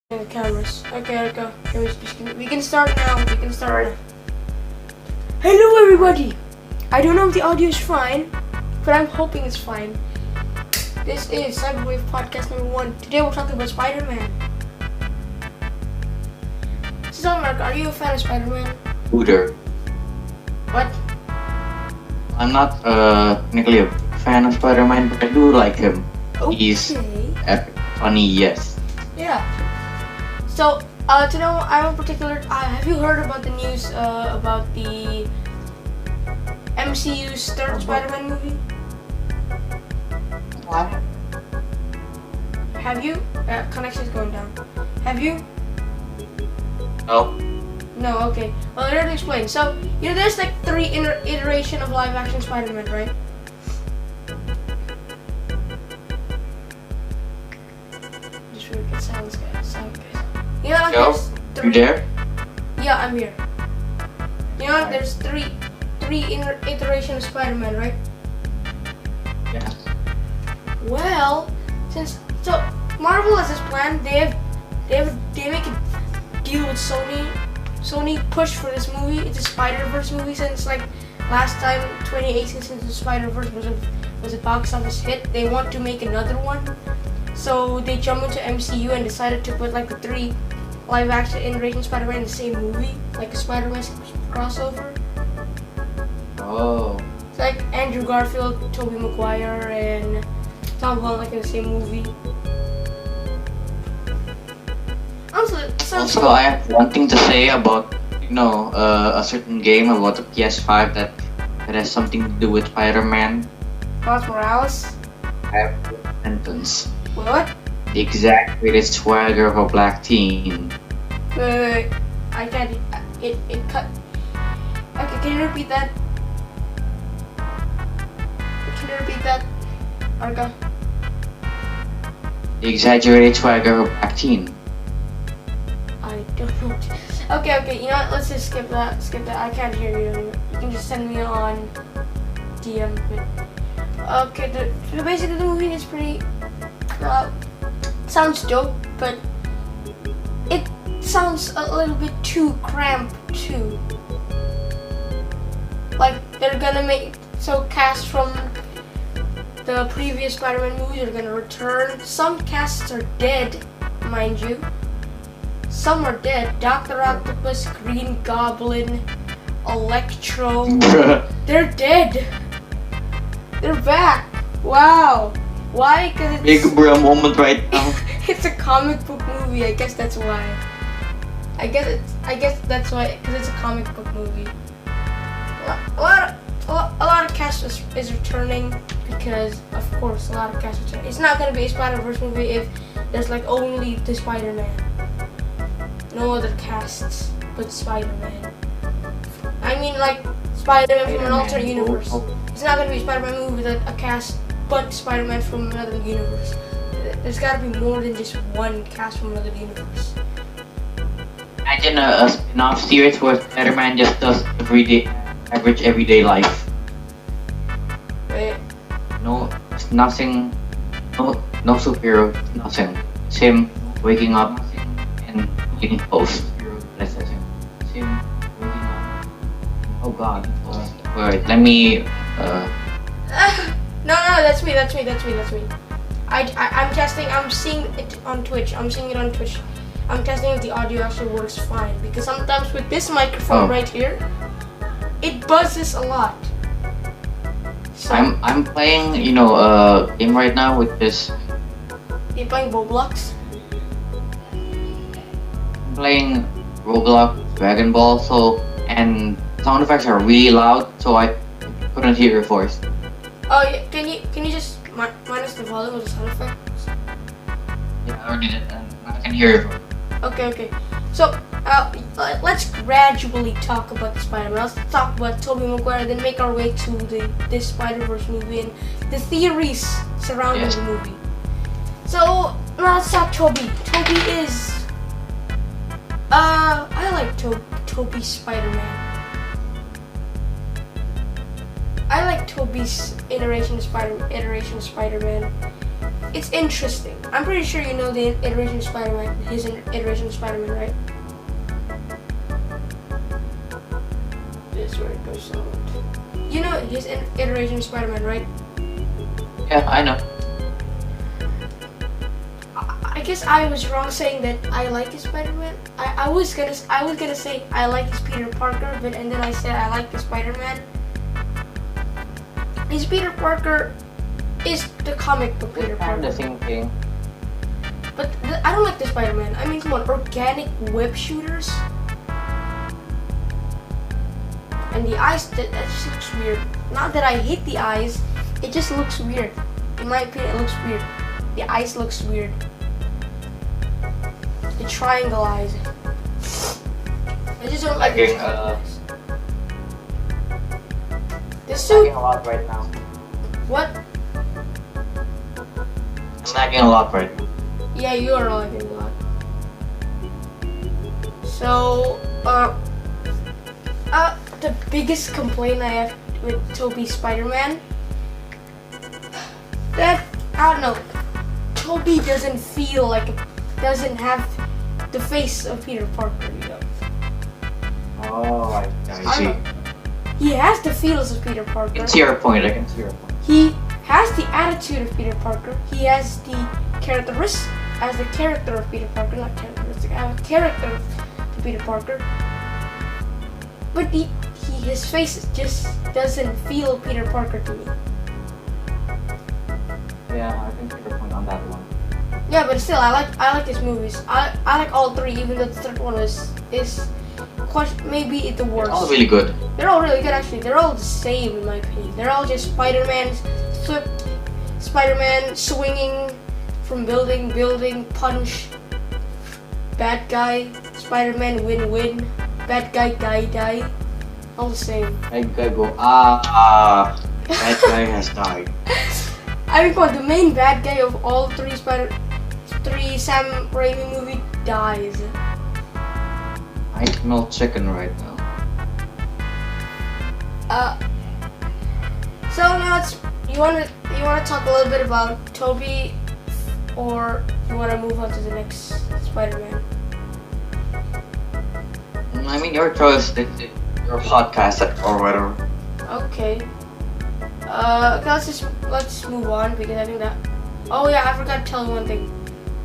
The cameras. Okay, go. We can start now. Hello, everybody. I don't know if the audio is fine, but I'm hoping it's fine. This is Cyberwave Podcast number 1. Today we're talking about Spider-Man. So, Mark, are you a fan of Spider-Man? Hooter. What? I'm not technically a fan of Spider-Man, but I do like him. Okay. He's epic, funny, yes. Yeah. So, to know, I'm a particular. Have you heard about the news about the MCU's third Spider-Man movie? What? Have you? Connection's going down. Have you? No. No. Okay. Well, let me explain. So, there's like 3 iteration of live-action Spider-Man, right? Just really good sounds, guys. Like Yo, there's you there? Yeah, I'm here. There's three iteration of Spider-Man, right? Yes. Well, so Marvel has this plan. They make a deal with Sony. Sony pushed for this movie. It's a Spiderverse movie since like last time 2018, since the Spiderverse was a box office hit. They want to make another one, so they jumped into MCU and decided to put like the 3 live-action iteration Spider-Man in the same movie, like a Spider-Man crossover. Oh. It's like Andrew Garfield, Tobey Maguire, and Tom Holland like in the same movie. Also, I have one thing to say about a certain game about the PS5 that has something to do with Spider-Man. Miles Morales. I have a sentence. What? The exaggerated swagger of a black teen. Wait. I can't. It cut. Okay, can you repeat that? Arga? The exaggerated swagger of a black teen. I don't know. Okay. You know what? Let's just skip that. I can't hear you. You can just send me on DM. Okay. Basically, the movie is pretty. Sounds dope, but it sounds a little bit too cramped too. Like they're gonna make cast from the previous Spider-Man movies are gonna return. Some casts are dead, mind you. Some are dead. Dr. Octopus, Green Goblin, Electro. They're dead. They're back. Wow. Why? Because it's Big bro moment right now. it's a comic book movie. I guess that's why. I guess that's why. Because it's a comic book movie. A lot of cast is returning because, of course, a lot of cast returning. It's not gonna be a Spider-Verse movie if there's like only the Spider-Man. No other casts but Spider-Man. I mean, like Spider-Man from an alternate universe. It's not gonna be a Spider-Man movie with a cast but Spider-Man from another universe. There's gotta be more than just one cast from another universe. Imagine a spin-off series where Spider-Man just does average everyday life. Right? No, it's nothing. No superhero. Nothing. It's him waking up and getting post. That's it. It's him waking up. Oh God. Wait. Let me. No, that's me. I'm testing. I'm seeing it on Twitch. I'm testing if the audio actually works fine because sometimes with this microphone right here, it buzzes a lot. So, I'm playing a game right now with this. You're playing Roblox? I'm playing Roblox, Dragon Ball, and sound effects are really loud, so I couldn't hear your voice. Oh, yeah. Can you just minus the volume of the sound effects? Yeah, I already did it, and I can hear your voice. Okay. So, let's gradually talk about the Spider-Man. Let's talk about Tobey Maguire, then make our way to this Spider-Verse movie and the theories surrounding the movie. So, now let's talk Tobey. Tobey is... I like Tobey's Spider-Man. I like Tobey's iteration of Spider-Man. it's interesting. I'm pretty sure you know the iteration of Spider-Man, his iteration of Spider-Man, right? This is where it goes out. You know his iteration of Spider-Man, right? Yeah, I know. I guess I was wrong saying that I like his Spider-Man. I was gonna say I like his Peter Parker, and then I said I like the Spider-Man. His Peter Parker is the comic book Peter Kind Parker. of the same thing. But I don't like the Spider-Man. I mean, come on, organic web shooters. And the eyes, that just looks weird. Not that I hate the eyes, it just looks weird. In my opinion, it looks weird. The eyes looks weird. The triangle eyes. I just don't like the Lagging, triangle eyes. The lagging suit, a lot right now. what? I'm lagging a lot right now. Yeah, you are lagging a lot. So, the biggest complaint I have with Tobey's Spider-Man, that, I don't know, Tobey doesn't feel like, doesn't have the face of Peter Parker, you know. Oh, I I see. don't know. He has the feels of Peter I Parker. can see your point. I can see your point. He has the attitude of Peter Parker. He has the characteristics as the character of Peter Parker, not characteristic, character of Peter Parker. But his face just doesn't feel Peter Parker to me. Yeah, I can see your point on that one. Yeah, but still, I like his movies. I like all three, even though the third one is maybe the worst. All really good. They're all really good, actually. They're all the same, in my opinion. They're all just Spider-Man swinging from building, punch, bad guy, Spider-Man win, bad guy die. All the same. Bad guy go, that guy has died. I mean, the main bad guy of all three Sam Raimi movie dies. I smell chicken right now. So now you wanna talk a little bit about Tobey, or you wanna move on to the next Spider-Man? I mean, your choice. Your podcast or whatever. Okay. Let's move on, because I think that. Oh yeah, I forgot to tell you one thing.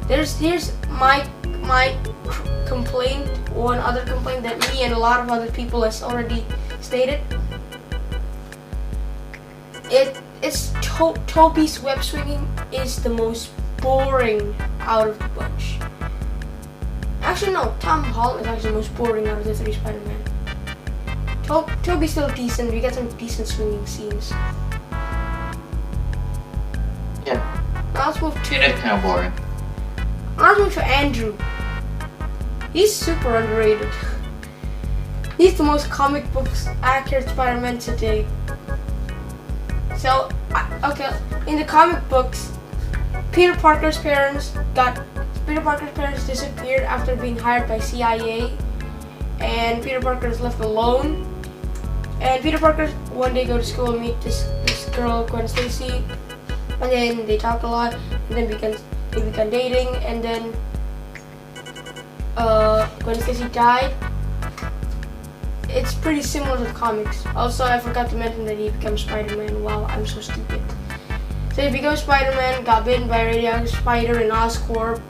Here's my complaint. One other complaint that me and a lot of other people has already stated. It's Tobey's web swinging is the most boring out of the bunch. Actually, no, Tom Holland is actually the most boring out of the three Spider-Man. Tobey's still decent. We get some decent swinging scenes. Yeah. Now let's move to. It is kind of boring. Let's move to Andrew. He's super underrated. He's the most comic books accurate Spider-Man today. So, okay, in the comic books, Peter Parker's parents disappeared after being hired by CIA, and Peter Parker is left alone. And Peter Parker one day go to school and meet this girl, Gwen Stacy, and then they talk a lot, and then they began dating, and then Gwen Stacy died. It's pretty similar to the comics. Also, I forgot to mention that he becomes Spider-Man. Wow, I'm so stupid. So he becomes Spider-Man, got bitten by a radioactive spider in Oscorp,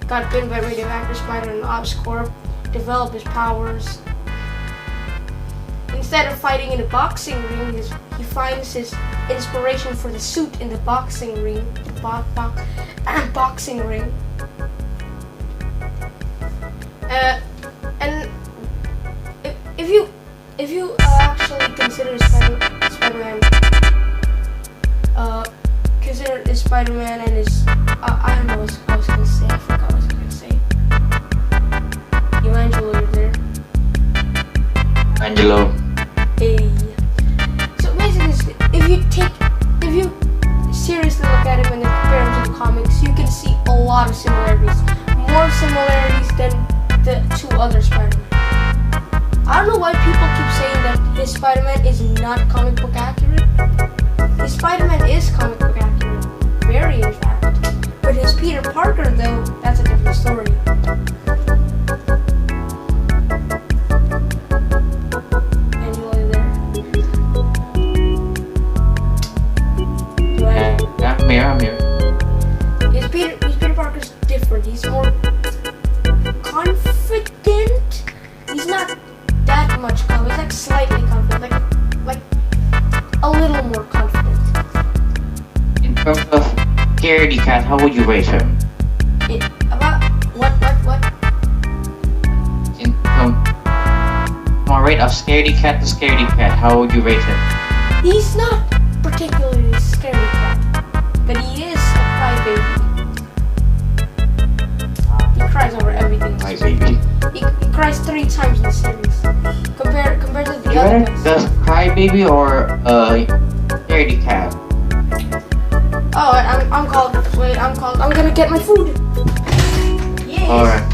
got bitten by a radioactive spider in Oscorp, developed his powers. Instead of fighting in a boxing ring, he finds his inspiration for the suit in the boxing ring. Boxing ring. And if you actually consider Spider-Man, consider his Spider-Man and his I don't know what I was gonna say. I forgot what I was gonna say. Angelo, you're there. Angelo. Hey. So basically, if you seriously look at him and compare him to the comics, you can see a lot of similarities. More similarities than the two other Spider-Man. I don't know why people keep saying that his Spider-Man is not comic book accurate. His Spider-Man is comic book accurate. Very, in fact. his Peter Parker, though, that's a different story. Anybody there? Yeah, I'm here. His Peter Parker's different. He's more confident. He's not that much confident. He's like slightly confident, like a little more confident. In terms of scaredy cat, how would you rate him? About what? In from a rate of scaredy cat to scaredy cat, how would you rate him? He's not particularly scary cat, but he is a crybaby. He cries over everything. My baby. He cries 3 times in the series. Compared to the You other rather guys. the crybaby or scaredy cat? Oh, I'm called. Wait, I'm called. I'm gonna get my food. Yes. Alright.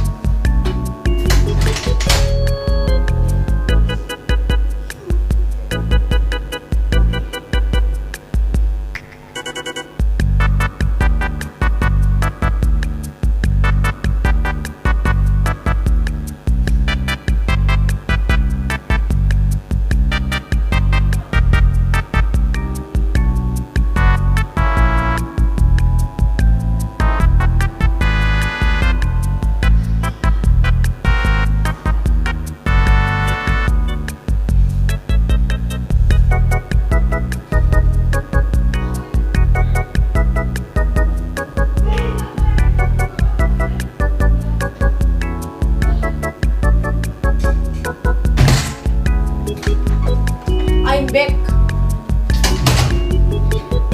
I'm back.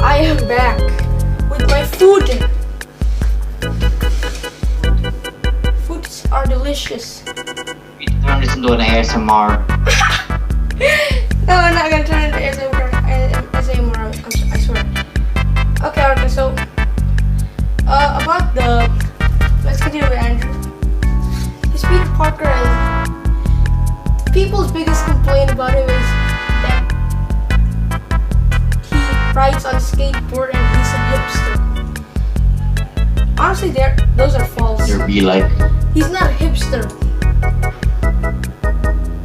I am back with my food. Foods are delicious. We turn this into an ASMR. No, I'm not gonna turn it into ASMR. I swear. Okay, so about the let's continue with Andrew. His Peter Parker is people's biggest complaint about him is that he rides on a skateboard and he's a hipster. Honestly, those are false. There be like, He's not a hipster.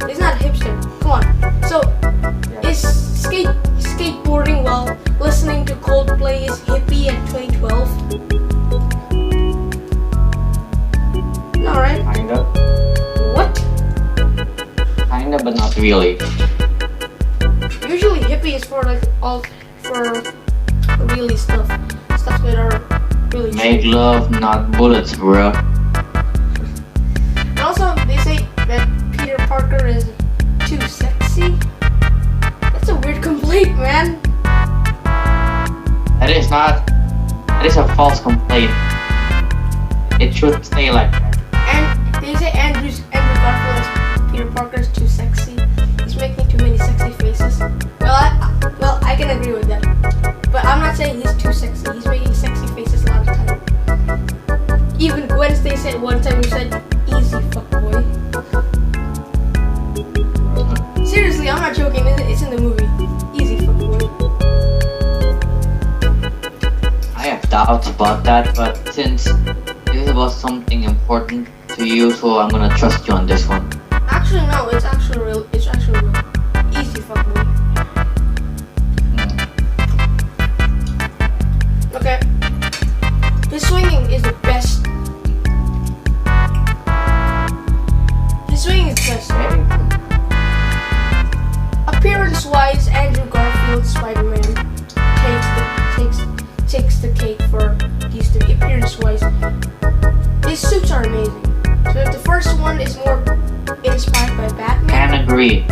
He's not a hipster. Come on. So, is skateboarding while listening to Coldplay is hippie in 2012? No, right? kinda. What? Kinda, but not really. Usually hippie is for really stuff that are really Make cheap. love, not bullets, bro. And also, they say that Peter Parker is too sexy. That's a weird complaint, man. That is a false complaint. It should stay like that. And they say Andrew Garfield as Peter Parker is too sexy. He's making too many sexy faces. Well, I can agree with that. But I'm not saying he's too sexy. He's making sexy faces a lot of time. Even Gwen Stacy said one time, he said, "Easy, fuckboy." Seriously, I'm not joking. It's in the movie. Easy, fuckboy. I have doubts about that, but since this is about something important to you, so I'm gonna trust you on this one. Actually, no. It's actually real. It's actually real. Easy, fuckboy. Okay. His swinging is the best. His swinging is the best. Appearance-wise, Andrew Garfield's Spider-Man takes the cake for these three. Appearance-wise, his suits are amazing. So the first one is more inspired by Batman. Can agree.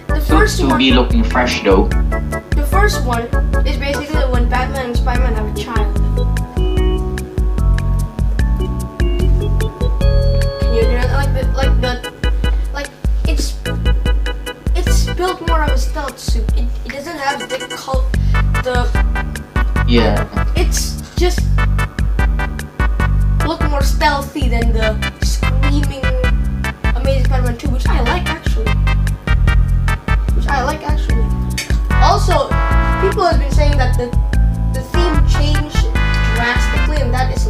The first To one, be looking fresh though. the first one is basically when Batman and Spider-Man have a child. Can you hear that? Like it's built more of a stealth suit. It doesn't have Yeah. it's just look more stealthy than the screaming Amazing Spider-Man 2, which I like actually. Also, people have been saying that the theme changed drastically, and that is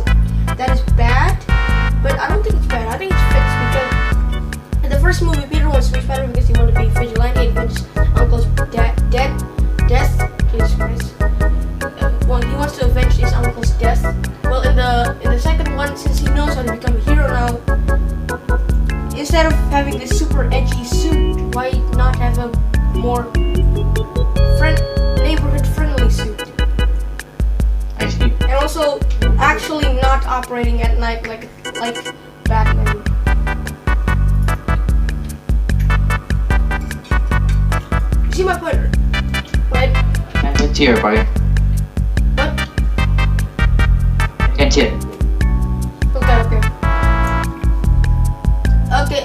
first movie, Peter wants to be Spider-Man because he wanted to be vigilante and avenge his uncle's death. Jesus Christ. Well, he wants to avenge his uncle's death. Well, in the second one, since he knows how to become a hero now, instead of having this super edgy suit, why not have a more neighborhood-friendly suit? I see. And also, actually not operating at night like Batman. You see my point, right? I can see your buddy. What? I can see it. Okay. Okay,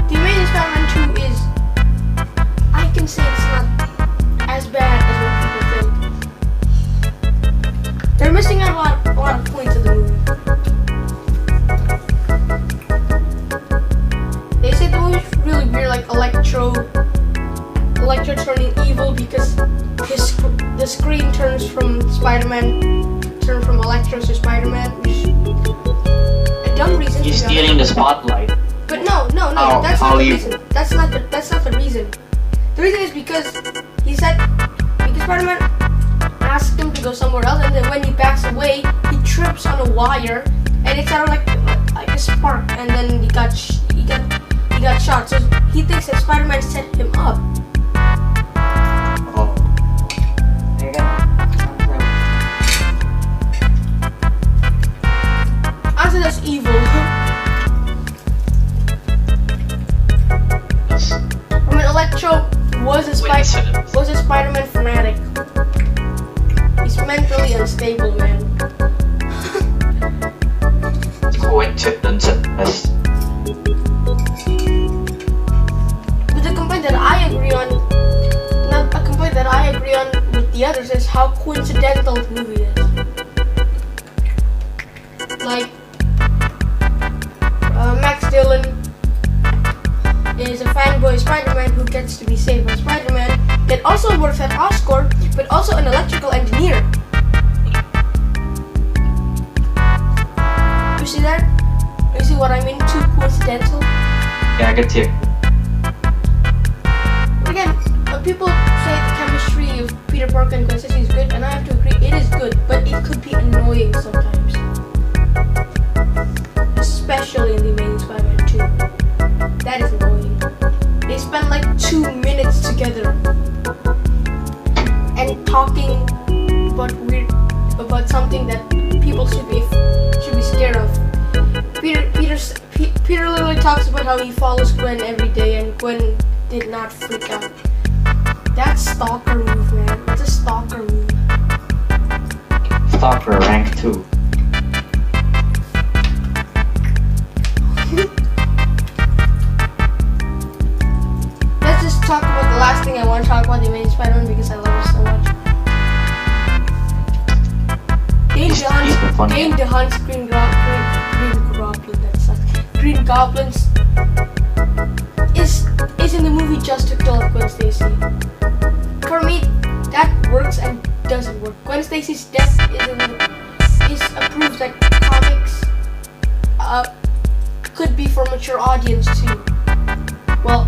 the Amazing Spider-Man 2 is, I can say it's not as bad as what people think. They're missing out a lot of points of the movie. They say the movie's really weird, like Electro turning evil because the screen turns from Electro to Spider-Man, which a dumb reason. He's stealing the spotlight. But no, that's not the reason. That's not the reason. The reason is because Spider-Man asked him to go somewhere else, and then when he backs away, he trips on a wire, and it sounded like a spark, and then he got shot. So he thinks that Spider-Man set him up. Oh. Honestly, that's evil. I mean, Electro was a Spider-Man fanatic. He's mentally unstable, man. Coincidence at best. But the complaint that I agree on, not a complaint that I agree on with the others, is how coincidental the movie is. Like, Max Dillon is a fanboy Spider-Man who gets to be saved by Spider-Man, that also works at Oscorp, but also an electrical engineer. You see that? You see what I mean? Too coincidental? Yeah, I can see it. Again, people say the chemistry of Peter Parker and Gwen Stacy is good, and I have to agree, it is good, but it could be annoying sometimes. Especially in the Amazing Spider-Man 2. That is annoying. They spend like 2 minutes together and talking about something that people should be scared of. Peter literally talks about how he follows Gwen every day, and Gwen did not freak out. That's stalker move, man. That's a stalker move. Stalker rank 2. Let's just talk about the last thing I want to talk about, the Amazing Spider-Man, because I love it so much. Dane DeHaan's Green Goblin is in the movie just to kill Gwen Stacy. For me, that works and doesn't work. Gwen Stacy's death is a proof that comics could be for mature audience too. Well,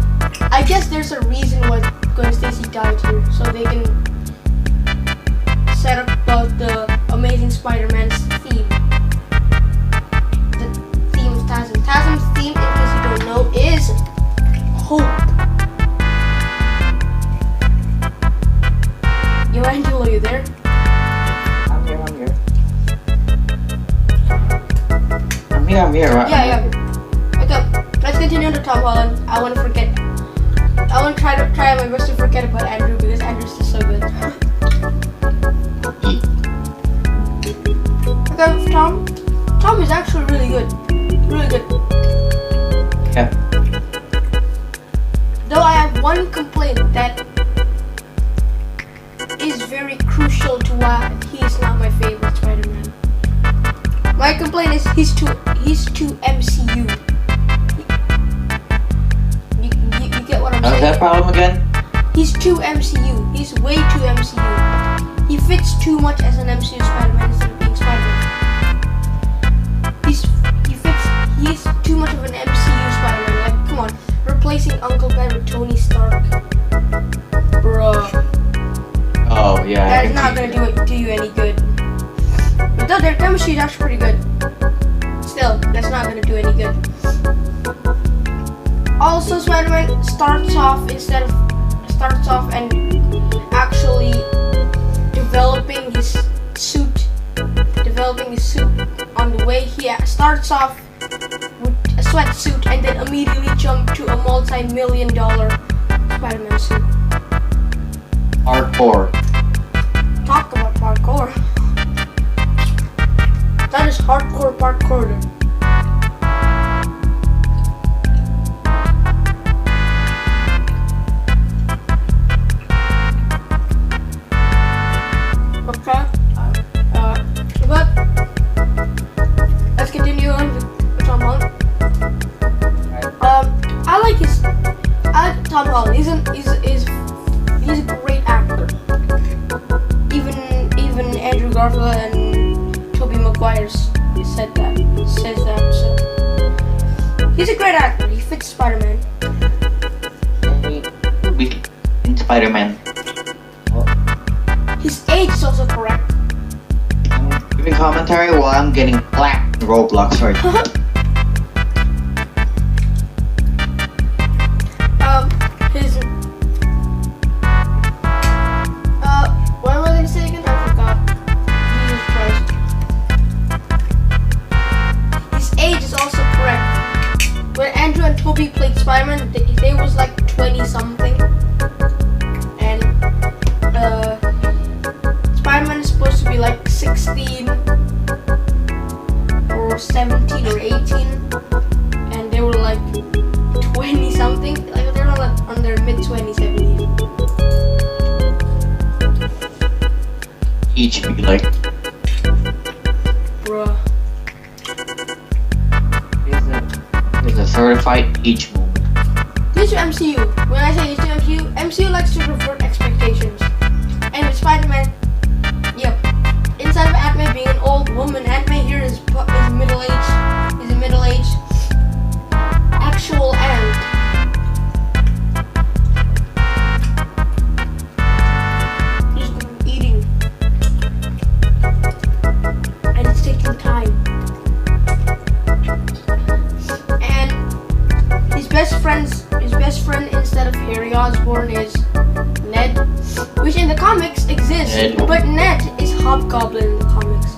I guess there's a reason why Gwen Stacy died here, so they can set up about the Amazing Spider-Man's theme. The theme of TASM. TASM's theme, in case you don't know, is hope. Yo, Angelo, you there? I'm here. Yeah. Okay, let's continue to Tom Holland. I want to try my best to forget about Andrew, because Andrew's just so good. Okay, Tom is actually really good. Really good. Yeah. Though I have one complaint that is very crucial to why he is not my favorite Spider-Man. My complaint is he's too MCU. You get what I'm saying? How's that problem again? He's too MCU. He's way too MCU. He fits too much as an MCU Spider-Man instead of being Spider-Man. He's too much of an MCU Spider-Man. Like, come on. replacing Uncle Ben with Tony Stark. Bruh. Oh yeah. That is not gonna do you any good. But though their chemistry is actually pretty good. Still, that's not gonna do any good. Also, Spider-Man starts off and actually developing his suit on the way. He starts off with a sweatsuit and then immediately jump to a multi-million-dollar Spider-Man suit. Hardcore. Talk about parkour. That is hardcore parkour. Okay. But let's continue on with Tom Holland. I like Tom Holland. He's a great actor. Even Andrew Garfield and Tobey Maguire says that. So he's a great actor. He fits Spider-Man. In Spider-Man. His age is also correct. I'm giving commentary while I'm getting clapped in Roblox right now. What am I gonna say again? I forgot. Jesus Christ. His age is also correct. When Andrew and Tobey played Spider-Man, they was like 20 something. And Spider-Man is supposed to be like 16 or 17 or 18, and they were like 20 something. Like they were like on their mid-20s, I believe. Each be like. Bruh. It's a certified age moment. Here's your MCU. When I say here's your MCU likes to pervert expectations. And with Spider-Man, yep. Instead of Aunt May being an old woman, Aunt May here is middle-aged. Is a middle-aged actual aunt. Just eating. And it's taking time. And his best friend instead of Harry Osborn is Ned, which in the comics exists, but Ned is Hobgoblin in the comics.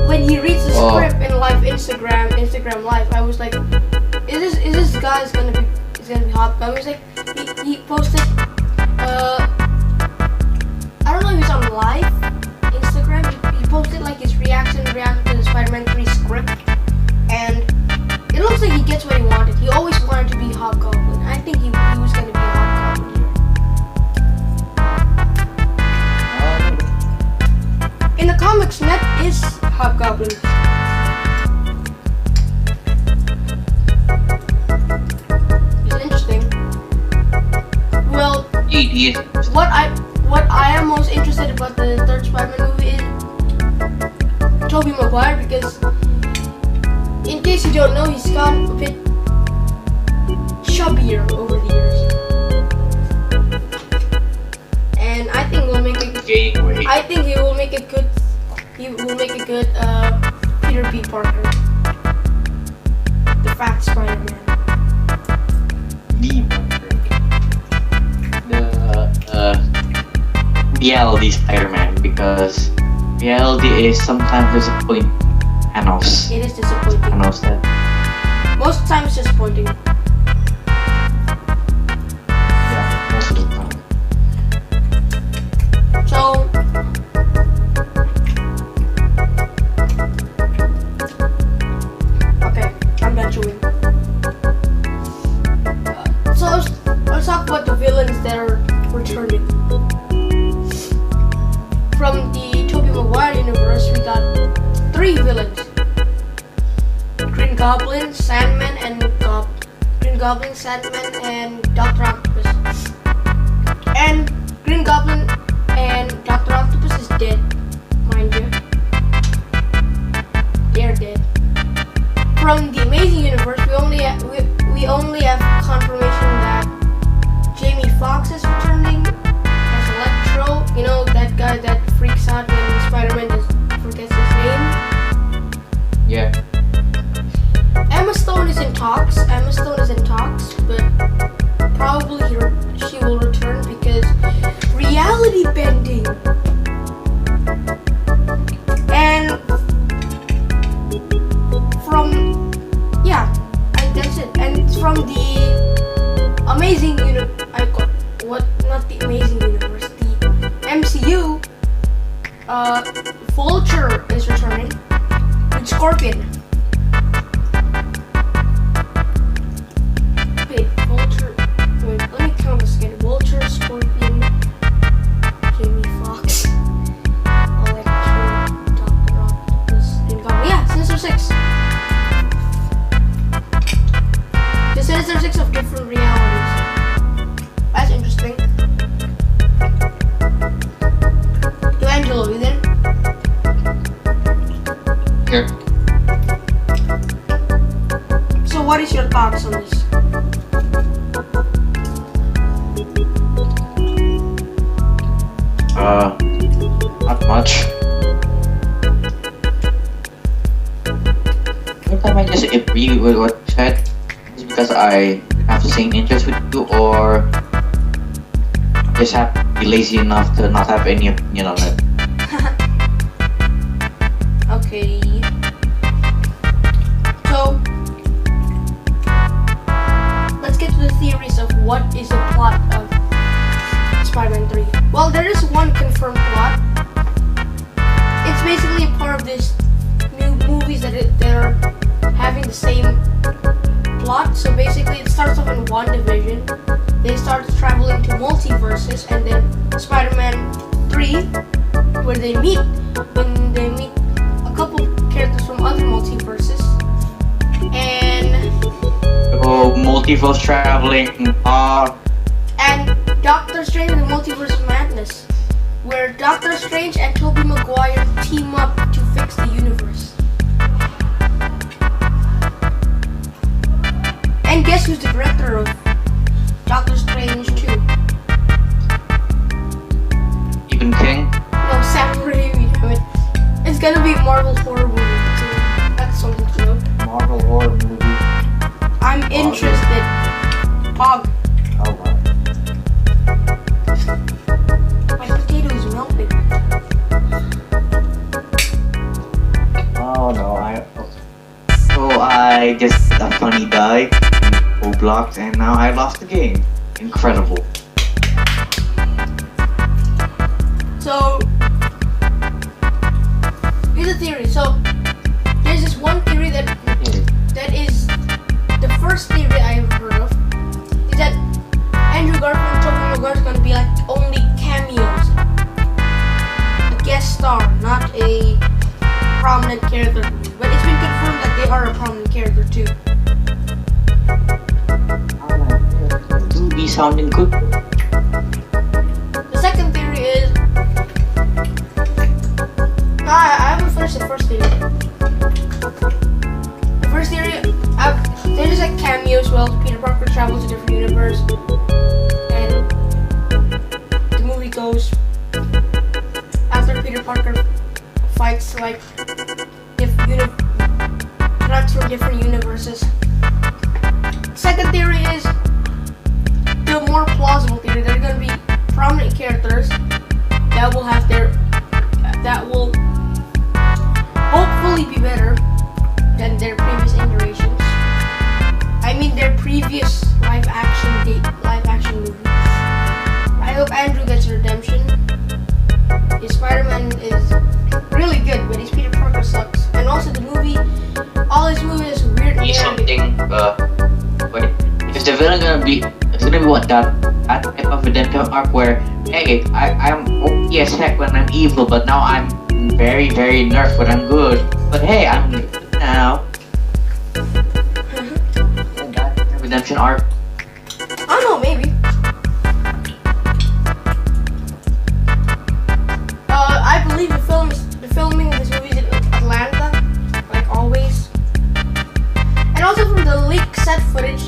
When he reads the script in live Instagram live, I was like, is this guy's gonna be Hobgoblin? He's like, he posted, I don't know if he's on live Instagram. He posted like his reaction to the Spider-Man 3 script, and it looks like he gets what he wanted. He always wanted to be Hobgoblin. I think he was gonna be Hobgoblin here. In the comics, Ned is Hobgoblin. It's interesting. Well, what I am most interested about the third Spider-Man movie is Tobey Maguire, because in case you don't know, he's gotten a bit chubbier over the years, and I think he will make a good Peter B. Parker, the fat Spider-Man. BLD Spider-Man, because BLD is sometimes disappointing. Thanos. It is disappointing. Thanos that. Most times disappointing. Yeah, most of the time. So, okay, I'm done chewing. So let's talk about the villains that are returning. From the Tobey Maguire universe, we got 3 villains: Green Goblin, Sandman, and Dr. Octopus. And Green Goblin and Dr. Octopus is dead, mind you. They're dead. From the Amazing Universe, we we only have confirmation that Jamie Foxx is returning as Electro. You know, that guy that freaks out when Spider-Man just forgets his name. Yeah. Emma Stone is in talks. But probably she will return because reality bending. And that's it. And it's from the Amazing not the Amazing Universe, the MCU. Vulture is returning with Scorpion. Wait, Vulture. Wait, let me count this again. Vulture, Scorpion, Jamie Foxx, Electro, Doctor Octopus, and Goblin. Yeah, Sinister Six. The Sinister Six of different realities. That's interesting. Yo, Angelo, you there? Here. So, what is your thoughts on this? Not much. Every time I just agree with what you said, is because I have the same interest with you, or just have to be lazy enough to not have any opinion on it. Okay. So, let's get to the theories of what is the plot of Spider-Man 3. Well, there is one confirmed plot. It's basically a part of this new movies that they're having the same plot. So basically, it starts off in one division. They start traveling to multiverses, and then Spider-Man 3, where they meet a couple characters from other multiverses, and Multiverse traveling. and Doctor Strange and the Multiverse of Madness, where Doctor Strange and Tobey Maguire team up to fix the universe. And guess who's the director of Doctor Strange 2? Stephen King. No, Sam Raimi, damn it. It's gonna be a Marvel horror movie too. That's something to note. Marvel horror movie. I'm interested. Pog. Oh my. My potato is melting. Oh no, So I just did a funny dive in Roblox, and now I lost the game. Incredible. So, here's a theory. So, there's this one theory that is the first theory I ever heard of, is that Andrew Garfield and Tobey Maguire is going to be like only cameos, a guest star, not a prominent character. But it's been confirmed that they are a prominent character too. Do be sounding good. The second theory is, I haven't finished the first theory. The first theory, they're just like cameos. Well, Peter Parker travels to a different universe, and the movie goes after Peter Parker fights like threats from different universes. Second theory is the more plausible theory. They're gonna be prominent characters that will hopefully be better than their previous iterations. I mean their previous live action movies. I hope Andrew gets redemption. His Spider-Man is really good, but his Peter Parker sucks. And also the movie, all his movies is weird. Something. Wait. If the villain it's gonna be what that type of redemption arc where, hey, I'm OP as heck when I'm evil, but now I'm very, very nerf when I'm good. But hey, I'm good now. That redemption arc. I don't know, maybe. I believe the filming of this movie is in Atlanta, like always. And also from the leaked set footage,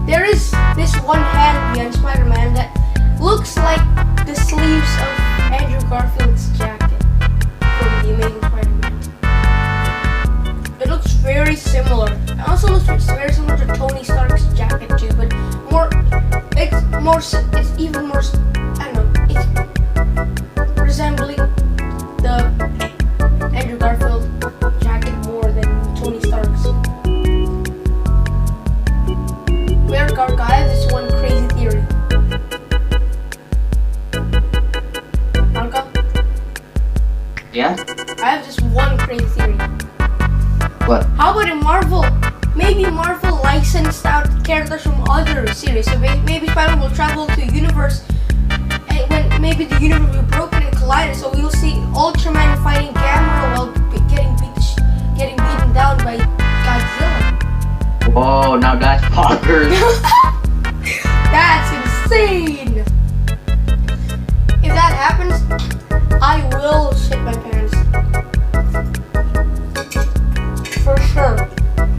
there is this one hand behind Spider-Man that looks like the sleeves of Andrew Garfield's jacket from The Amazing Spider-Man. It looks very similar. It also looks very similar to Tony Stark's jacket too, but it's even more, I don't know, it's resembling the Andrew Garfield jacket more than Tony Stark's. I have this one crazy theory. Marco? Yeah? I have this one crazy theory. What? How about in Marvel? Maybe Marvel licensed out characters from other series. So maybe Spider-Man will travel to a universe, and when maybe the universe will be broken and collided, so we'll see Ultraman fighting Gamera while getting beaten down by Godzilla. Whoa, now that's bonkers. That's insane! If that happens, I will shit my pants. For sure. I'm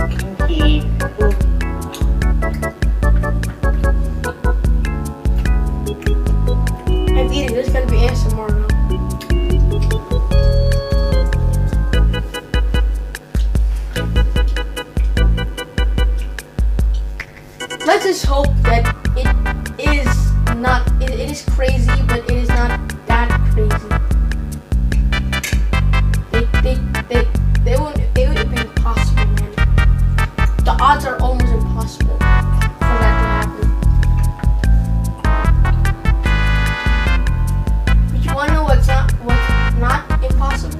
eating. This is gonna be ASMR now. Let's just hope that it is crazy, but it is not that crazy. It would be impossible, man. The odds are almost impossible for that to happen. But you wanna know what's not impossible?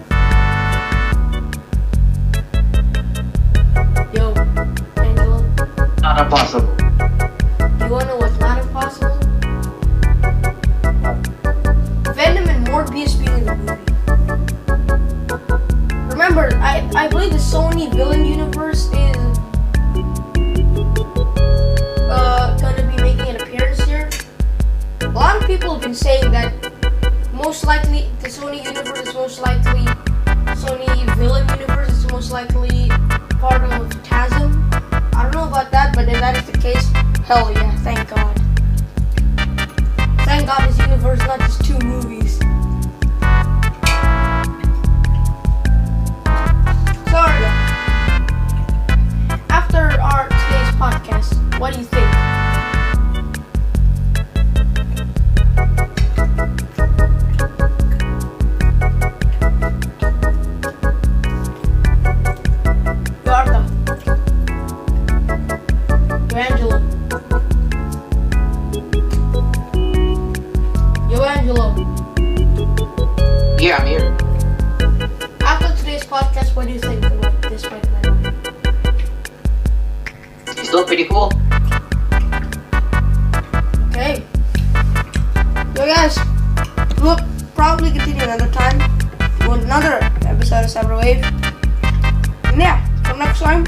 Yo, Angelo. Not impossible. You wanna know what's not impossible? Venom and Morbius being in the movie. Remember, I believe the Sony villain universe is gonna be making an appearance here. A lot of people have been saying that most likely the Sony universe is most likely Sony villain universe is most likely part of Chasm. I don't know about that, but if that is the case, hell yeah, thank God. Thank God this universe, not just 2 movies. So, after today's podcast, what do you think? Yo, Angelo. Yo, Angelo. Yeah, I'm here. After today's podcast, what do you think about this Spider-Man movie? It's still pretty cool. Okay. So guys, we'll probably continue another time with another episode of Cyberwave. And yeah, till next time.